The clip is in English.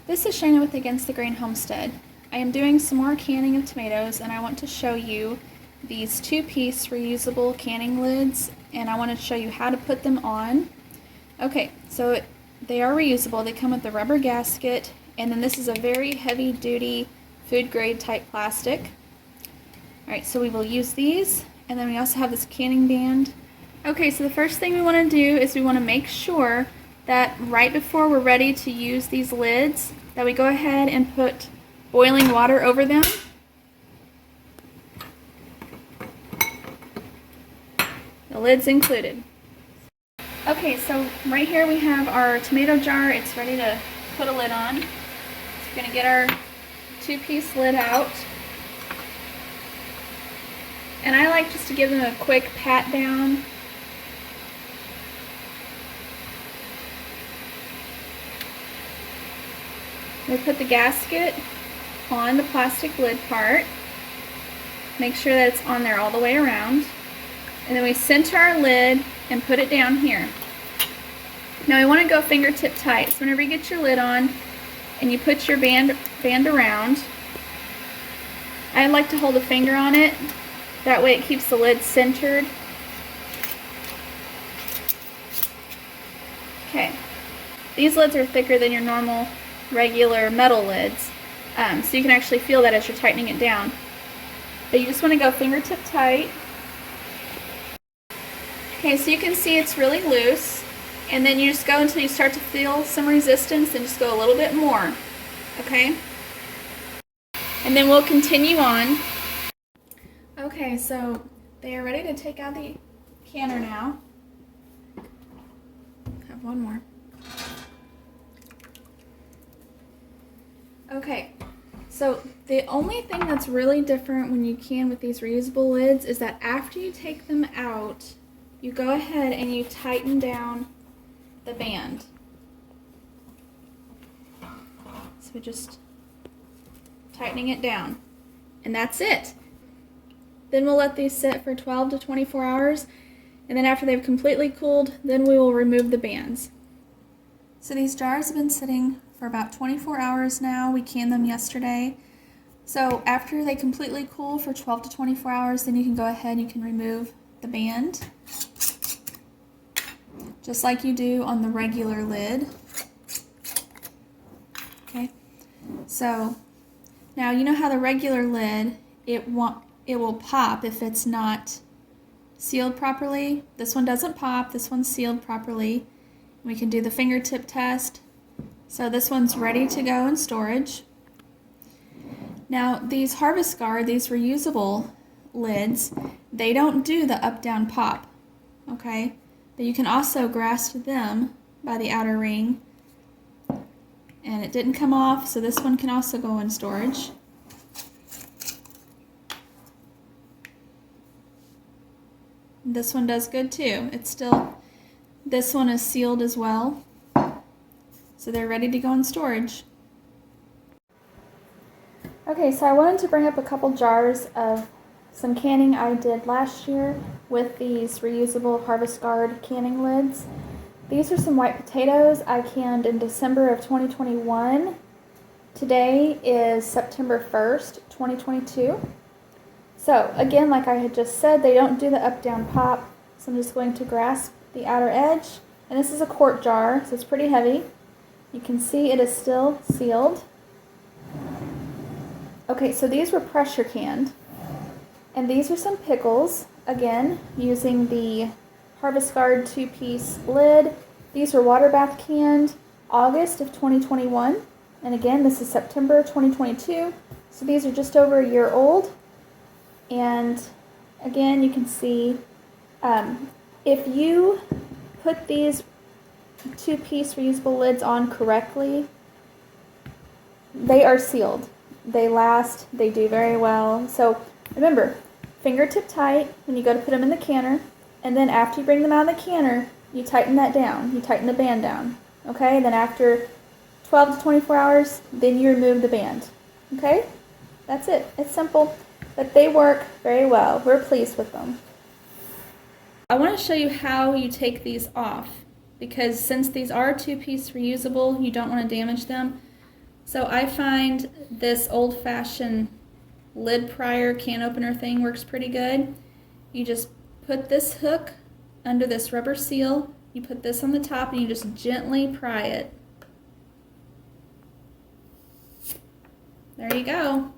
This is Shayna with Against the Grain Homestead. I am doing some more canning of tomatoes, and I want to show you these two-piece reusable canning lids, and I want to show you how to put them on. Okay, so they are reusable. They come with the rubber gasket, and then this is a very heavy-duty food-grade type plastic. Alright, so we will use these, and then we also have this canning band. Okay, so the first thing we want to do is we want to make sure that right before we're ready to use these lids, that we go ahead and put boiling water over them. The lid's included. Okay, so right here we have our tomato jar. It's ready to put a lid on. So we're going to get our two-piece lid out. And I like just to give them a quick pat down. We put the gasket on the plastic lid part. Make sure that it's on there all the way around. And then we center our lid and put it down here. Now we want to go fingertip tight. So whenever you get your lid on and you put your band around, I like to hold a finger on it. That way it keeps the lid centered. Okay. These lids are thicker than your normal regular metal lids, so you can actually feel that as you're tightening it down. But you just want to go fingertip tight. Okay, so you can see it's really loose, and then you just go until you start to feel some resistance and just go a little bit more. Okay? And then we'll continue on. Okay, so they are ready to take out the canner now. Have one more. Okay, so the only thing that's really different when you can with these reusable lids is that after you take them out, you go ahead and you tighten down the band. So we're just tightening it down, and that's it. Then we'll let these sit for 12 to 24 hours, and then after they've completely cooled, then we will remove the bands. So these jars have been sitting for about 24 hours now. We canned them yesterday. So after they completely cool for 12 to 24 hours, then you can go ahead and you can remove the band, just like you do on the regular lid. Okay, so now you know how the regular lid, it will pop if it's not sealed properly. This one doesn't pop, this one's sealed properly. We can do the fingertip test. So this one's ready to go in storage. Now these Harvest Guard, these reusable lids, they don't do the up-down pop, okay? But you can also grasp them by the outer ring. And it didn't come off, so this one can also go in storage. This one does good too. This one is sealed as well. So they're ready to go in storage. Okay, so I wanted to bring up a couple jars of some canning I did last year with these reusable Harvest Guard canning lids. These are some white potatoes I canned in December of 2021. Today is September 1st, 2022. So again, like I had just said, they don't do the up-down pop. So I'm just going to grasp the outer edge. And this is a quart jar, so it's pretty heavy. You can see it is still sealed. Okay, so these were pressure canned. And these are some pickles, again, using the Harvest Guard two-piece lid. These were water bath canned August of 2021. And again, this is September 2022. So these are just over a year old. And again, you can see if you put these two-piece reusable lids on correctly, they are sealed. They last, they do very well. So remember, fingertip tight when you go to put them in the canner, and then after you bring them out of the canner, you tighten that down. You tighten the band down. Okay, then after 12 to 24 hours, then you remove the band. Okay, that's it. It's simple, but they work very well. We're pleased with them. I want to show you how you take these off, because since these are two-piece reusable, you don't want to damage them. So I find this old-fashioned lid prier can opener thing works pretty good. You just put this hook under this rubber seal, you put this on the top, and you just gently pry it. There you go.